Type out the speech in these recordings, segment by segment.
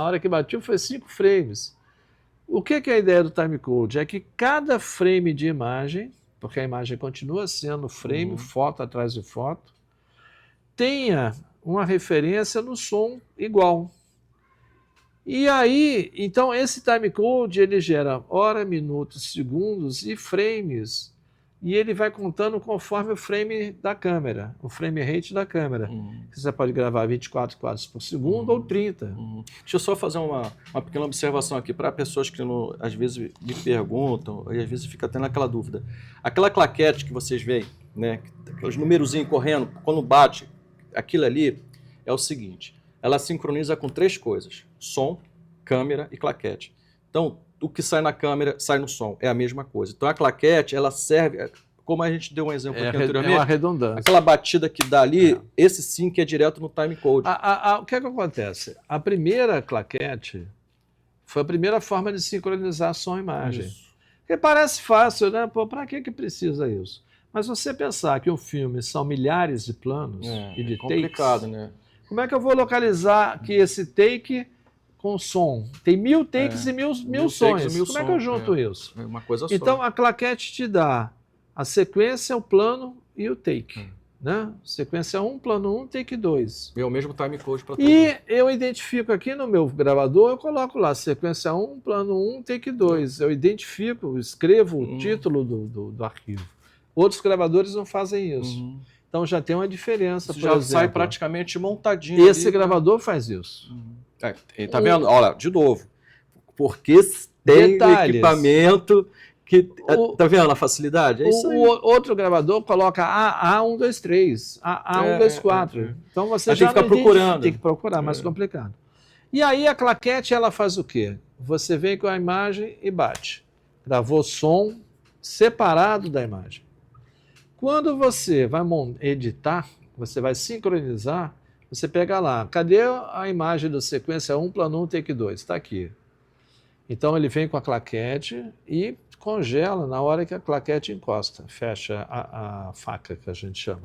Na hora que bateu foi 5 frames. O que é a ideia do timecode? É que cada frame de imagem, porque a imagem continua sendo frame, foto atrás de foto, tenha uma referência no som igual. E aí, então esse timecode ele gera hora, minutos, segundos e frames. E ele vai contando conforme o frame da câmera, o frame rate da câmera. Você pode gravar 24 quadros por segundo ou 30. Deixa eu só fazer uma pequena observação aqui para pessoas que às vezes me perguntam e às vezes fica tendo aquela dúvida. Aquela claquete que vocês veem, né, aqueles numerozinhos correndo, quando bate, aquilo ali é o seguinte, ela sincroniza com 3 coisas, som, câmera e claquete. Então, o que sai na câmera, sai no som. É a mesma coisa. Então, a claquete, ela serve, como a gente deu um exemplo aqui anteriormente. É uma redundância. Aquela batida que dá ali, esse sim que é direto no timecode. O que é que acontece? A primeira claquete foi a primeira forma de sincronizar som e imagem. Isso. Porque parece fácil, né? Pô, para que precisa isso? Mas você pensar que um filme são milhares de planos e de complicado, takes, né? como é que eu vou localizar que esse take com som? Tem 1000 takes e mil sons. Como é que eu junto isso? É uma coisa só. Então, a claquete te dá a sequência, o plano e o take. Né? Sequência 1, plano 1, take 2. É o mesmo timecode para tudo. E eu identifico aqui no meu gravador, eu coloco lá sequência 1, plano 1, take 2. Eu identifico, escrevo o título do arquivo. Outros gravadores não fazem isso. Então já tem uma diferença. Isso já exemplo, sai praticamente montadinho. Esse ali, gravador faz isso. Tá vendo? Olha, de novo. Porque tem equipamento que... Tá vendo a facilidade? É isso aí. O outro gravador coloca A123, A124. Então você já tem que ficar procurando. Tem que procurar, mais complicado. E aí a claquete, ela faz o quê? Você vem com a imagem e bate. Gravou som separado da imagem. Quando você vai editar, você vai sincronizar, você pega lá, cadê a imagem da sequência 1, plano 1, take 2? Está aqui. Então ele vem com a claquete e congela na hora que a claquete encosta, fecha a faca que a gente chama.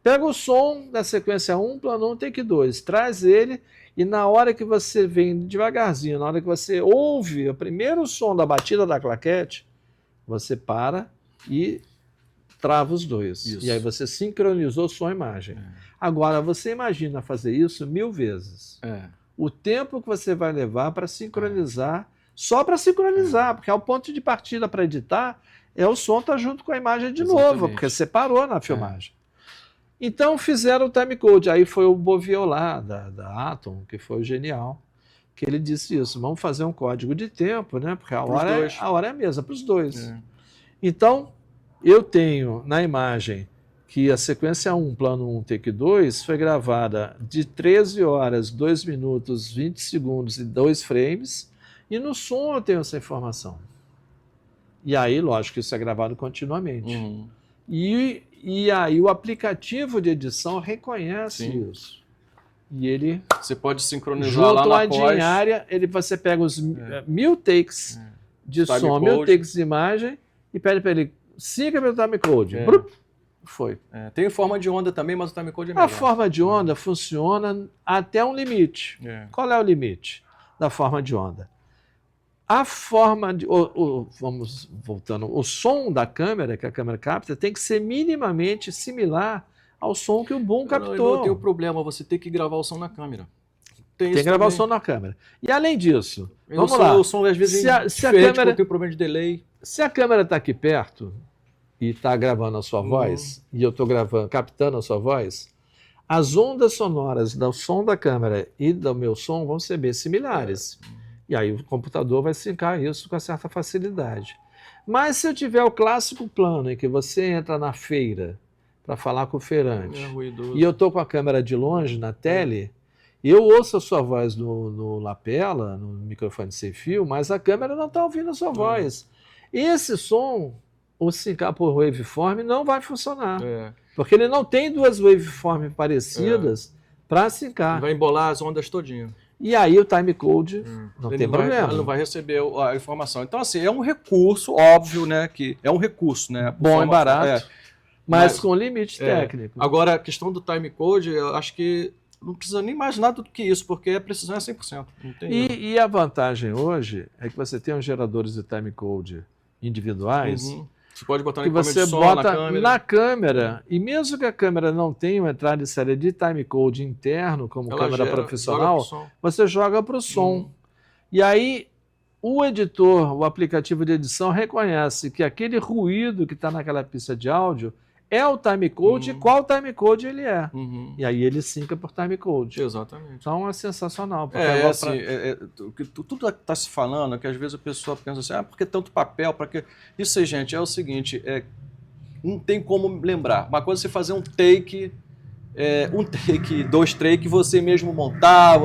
Pega o som da sequência 1, plano 1, take 2, traz ele e na hora que você vem devagarzinho, na hora que você ouve o primeiro som da batida da claquete, você para e trava os dois. Isso. E aí você sincronizou som e imagem. Agora, você imagina fazer isso 1000 vezes. O tempo que você vai levar para sincronizar, só para sincronizar, porque é o ponto de partida para editar, o som tá junto com a imagem de novo, porque separou na filmagem. Então fizeram o timecode, aí foi o Beauviolá da Atom, que foi genial, que ele disse isso, vamos fazer um código de tempo, né? Porque a hora é a mesma, para os dois. Então, eu tenho na imagem que a sequência 1, plano 1, take 2, foi gravada de 13 horas, 2 minutos, 20 segundos e 2 frames, e no som eu tenho essa informação. E aí, lógico, isso é gravado continuamente. E aí o aplicativo de edição reconhece isso. E ele... Você pode sincronizar lá na pós. Diária, você pega os 1000 takes de som, 1000 takes de imagem, e pede para ele, siga meu timecode. Foi. Tem forma de onda também, mas o timecode é melhor. A forma de onda funciona até um limite. Qual é o limite da forma de onda? A forma de... vamos voltando. O som da câmera, que a câmera capta, tem que ser minimamente similar ao som que o boom captou. Não tem o problema, você tem que gravar o som na câmera. Tem que gravar o som na câmera. E além disso, vamos lá. O som às vezes se a câmera tem problema de delay. Se a câmera está aqui perto e está gravando a sua voz, e eu estou captando a sua voz, as ondas sonoras do som da câmera e do meu som vão ser bem similares. E aí o computador vai sincar isso com certa facilidade. Mas se eu tiver o clássico plano em que você entra na feira para falar com o feirante, e eu estou com a câmera de longe na tele, eu ouço a sua voz no lapela, no microfone sem fio, mas a câmera não está ouvindo a sua voz. Esse som, o sincar por waveform, não vai funcionar. Porque ele não tem duas waveforms parecidas para sincar. Vai embolar as ondas todinho. E aí o timecode não tem problema. Ele não vai receber a informação. Então, assim, é um recurso, óbvio, né? Que é um recurso, né? Bom e barato, mas com limite técnico. Agora, a questão do timecode, eu acho que não precisa nem mais nada do que isso, porque a precisão é 100%. Não tem erro. E a vantagem hoje é que você tem os geradores de timecode individuais, Você pode botar que na câmera você de som, bota na câmera. e mesmo que a câmera não tenha uma entrada e saída de timecode interno, como Ela câmera gera, profissional, joga pro som. você joga para o som. E aí o editor, o aplicativo de edição, reconhece que aquele ruído que está naquela pista de áudio é o timecode e qual timecode ele é. E aí ele sinca por timecode. Exatamente. Então é sensacional. Porque tudo que está se falando, que às vezes a pessoa pensa assim, por que tanto papel? Pra quê? Isso aí, gente, é o seguinte, não tem como lembrar. Uma coisa é você fazer um take, 2 take, você mesmo montar.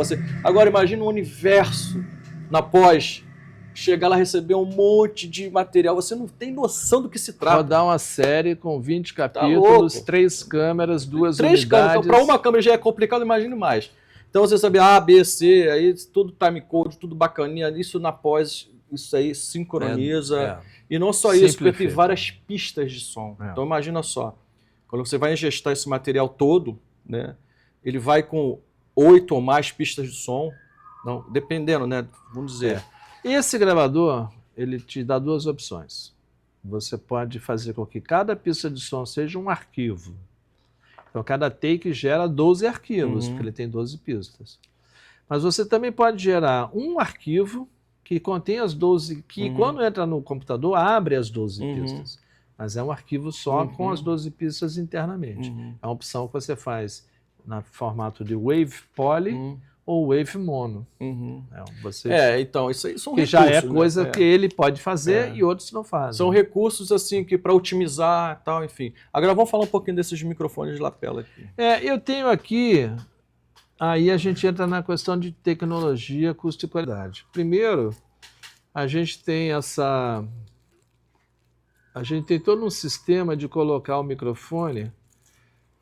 Agora imagina um universo na pós, chegar lá e receber um monte de material, você não tem noção do que se trata. Rodar uma série com 20 capítulos, 3 câmeras, 2 unidades. 3 câmeras, então, para uma câmera já é complicado, imagine mais. Então você sabe A, B, C, aí tudo timecode, tudo bacaninha, isso na pós, isso aí sincroniza. E não só isso, porque tem várias pistas de som. Então imagina só, quando você vai ingestar esse material todo, né, ele vai com 8 ou mais pistas de som, não, dependendo, né, vamos dizer. Esse gravador, ele te dá 2 opções. Você pode fazer com que cada pista de som seja um arquivo. Então, cada take gera 12 arquivos, porque ele tem 12 pistas. Mas você também pode gerar um arquivo que contém as 12, que quando entra no computador, abre as 12 pistas. Mas é um arquivo só com as 12 pistas internamente. É uma opção que você faz no formato de Wave Poly, ou Wave Mono. Então, isso aí são que recursos. Já é coisa que ele pode fazer e outros não fazem. São recursos assim que para otimizar e tal, enfim. Agora vamos falar um pouquinho desses microfones de lapela aqui. Eu tenho aqui, aí a gente entra na questão de tecnologia, custo e qualidade. Primeiro, a gente tem todo um sistema de colocar o microfone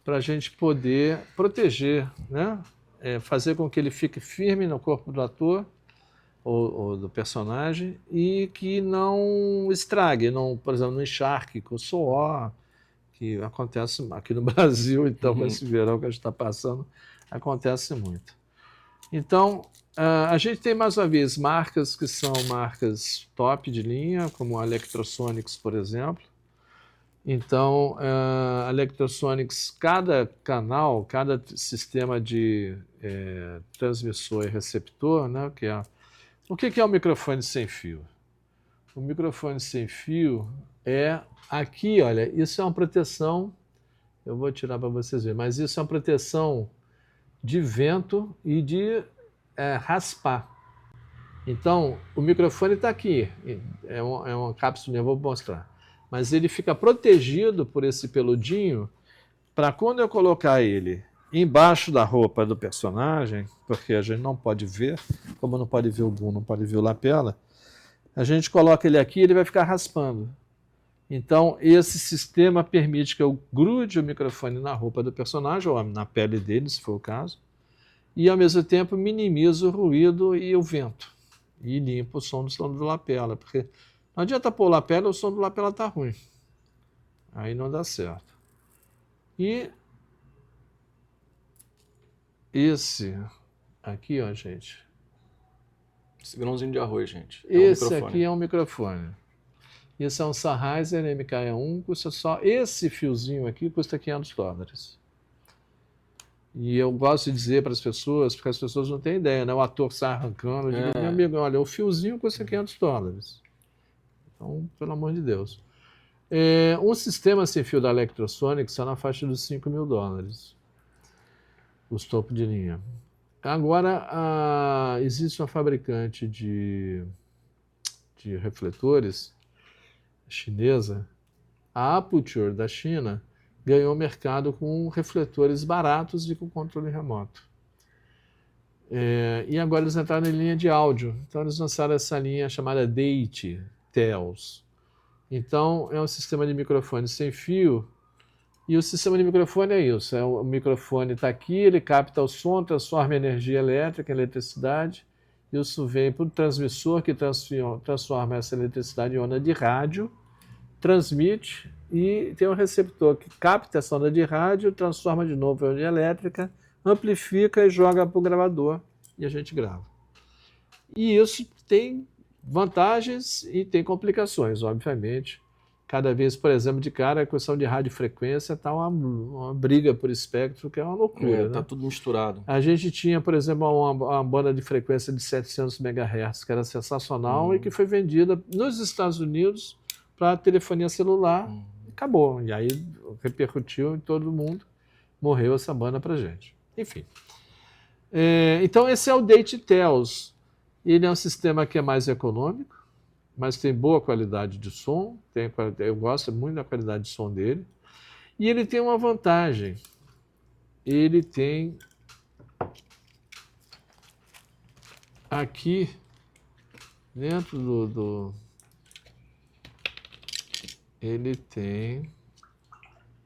para a gente poder proteger, né? Fazer com que ele fique firme no corpo do ator ou do personagem e que não estrague, por exemplo, não encharque com suor, que acontece aqui no Brasil, então, com esse verão que a gente está passando, acontece muito. Então, a gente tem, mais uma vez, marcas que são marcas top de linha, como a Electrosonics, por exemplo. Então, a Electrosonics, cada canal, cada sistema de transmissor e receptor, né, o que é o microfone sem fio? O microfone sem fio aqui, olha, isso é uma proteção, eu vou tirar para vocês verem, mas isso é uma proteção de vento e de raspar. Então, o microfone está aqui, é uma cápsula, eu vou mostrar. Mas ele fica protegido por esse peludinho para quando eu colocar ele embaixo da roupa do personagem, porque a gente não pode ver, como não pode ver o boom, não pode ver o lapela, a gente coloca ele aqui e ele vai ficar raspando. Então, esse sistema permite que eu grude o microfone na roupa do personagem, ou na pele dele, se for o caso, e ao mesmo tempo minimizo o ruído e o vento, e limpo o som do lapela, porque não adianta pôr lapela, o som do lapela está ruim. Aí não dá certo. E esse aqui, ó, gente. Esse grãozinho de arroz, gente. Esse aqui é um microfone. Esse é um Sennheiser MK1, custa só... Esse fiozinho aqui custa $500. E eu gosto de dizer para as pessoas, porque as pessoas não têm ideia, né? O ator sai arrancando. Eu digo, meu amigo, olha, o fiozinho custa $500. Então, pelo amor de Deus. Um sistema sem fio da Electrosonics está na faixa dos $5.000. Os topos de linha. Agora, existe uma fabricante de refletores chinesa, a Aputure da China, ganhou mercado com refletores baratos e com controle remoto. E agora eles entraram em linha de áudio. Então eles lançaram essa linha chamada Date Tels. Então é um sistema de microfone sem fio. E o sistema de microfone é isso. O microfone está aqui, ele capta o som, transforma energia elétrica em eletricidade. Isso vem para o transmissor que transforma essa eletricidade em onda de rádio, transmite, e tem um receptor que capta essa onda de rádio, transforma de novo em onda elétrica, amplifica e joga para o gravador e a gente grava. E isso tem vantagens e tem complicações, obviamente. Cada vez, por exemplo, de cara, a questão de radiofrequência está uma briga por espectro, que é uma loucura. Está né? tudo misturado. A gente tinha, por exemplo, uma banda de frequência de 700 MHz, que era sensacional e que foi vendida nos Estados Unidos para telefonia celular. Acabou. E aí repercutiu em todo mundo. Morreu essa banda para gente. Enfim. Então, esse é o DateTels. Ele é um sistema que é mais econômico, mas tem boa qualidade de som. Eu gosto muito da qualidade de som dele. E ele tem uma vantagem. Ele tem aqui dentro ele tem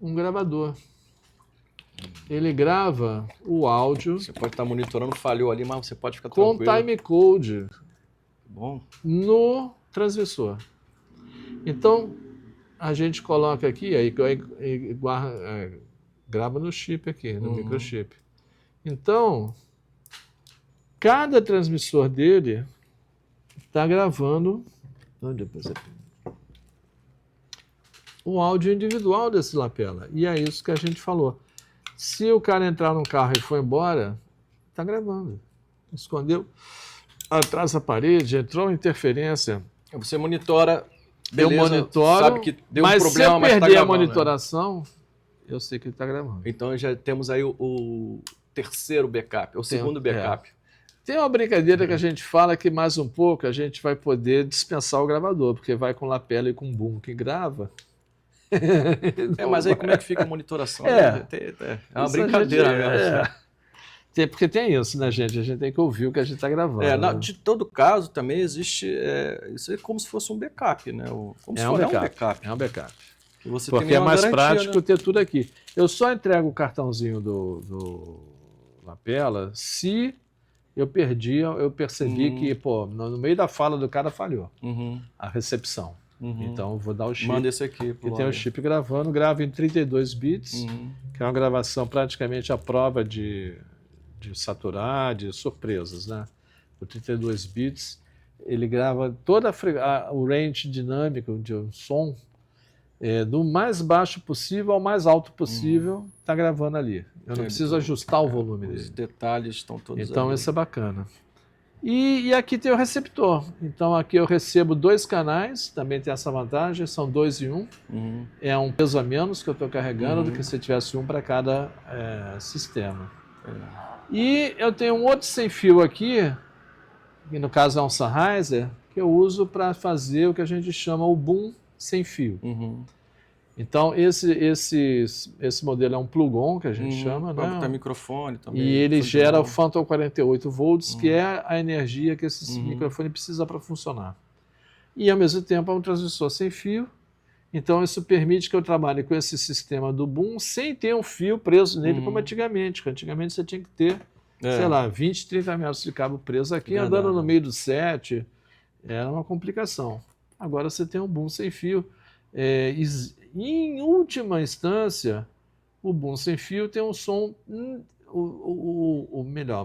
um gravador. Ele grava o áudio. Você pode estar monitorando, falhou ali, mas você pode ficar com tranquilo. timecode Bom. no transmissor. Então, a gente coloca aqui, aí grava no chip aqui, no microchip. Então, cada transmissor dele está gravando o áudio individual desse lapela. E é isso que a gente falou. Se o cara entrar no carro e for embora, está gravando. Escondeu atrás da parede, entrou interferência. Você monitora, beleza, eu monitoro, sabe que deu mas um problema, se eu perder mas tá gravando, a monitoração, eu sei que ele está gravando. Então já temos aí o terceiro backup, o segundo backup. Tem uma brincadeira que a gente fala que mais um pouco a gente vai poder dispensar o gravador, porque vai com lapela e com boom que grava. Mas aí como é que fica a monitoração? É uma brincadeira mesmo. Porque tem isso, né, gente? A gente tem que ouvir o que a gente está gravando. Né? De todo caso, também existe. Isso é como se fosse um backup, né? Como se fosse um backup. É um backup. Você porque é mais garantia, prático, né? ter tudo aqui. Eu só entrego o cartãozinho do lapela se eu percebi que, no meio da fala do cara falhou a recepção. Então, eu vou dar o chip. Manda esse aqui. Que tem o chip gravando, grava em 32 bits, que é uma gravação praticamente à prova de saturar, de surpresas, né? O 32 bits, ele grava toda o range dinâmico de um som, do mais baixo possível ao mais alto possível, está gravando ali. Eu não preciso ajustar o volume dele. Os detalhes estão todos Então, ali. isso é bacana. E aqui tem o receptor. Então, aqui eu recebo 2 canais, também tem essa vantagem, são 2 em 1. É um peso a menos que eu estou carregando do que se tivesse um para cada sistema. E eu tenho um outro sem fio aqui, que no caso é um Sennheiser, que eu uso para fazer o que a gente chama o boom sem fio. Então, esse modelo é um plug-on, que a gente chama, né? Tem microfone também. E ele gera o Phantom 48 volts, que é a energia que esse microfone precisa para funcionar. E, ao mesmo tempo, é um transmissor sem fio. Então, isso permite que eu trabalhe com esse sistema do boom sem ter um fio preso nele, como antigamente. Antigamente, você tinha que ter, sei lá, 20, 30 metros de cabo preso aqui, andando no meio do set. Era uma complicação. Agora, você tem um boom sem fio. Em última instância, o boom sem fio tem um som, o melhor,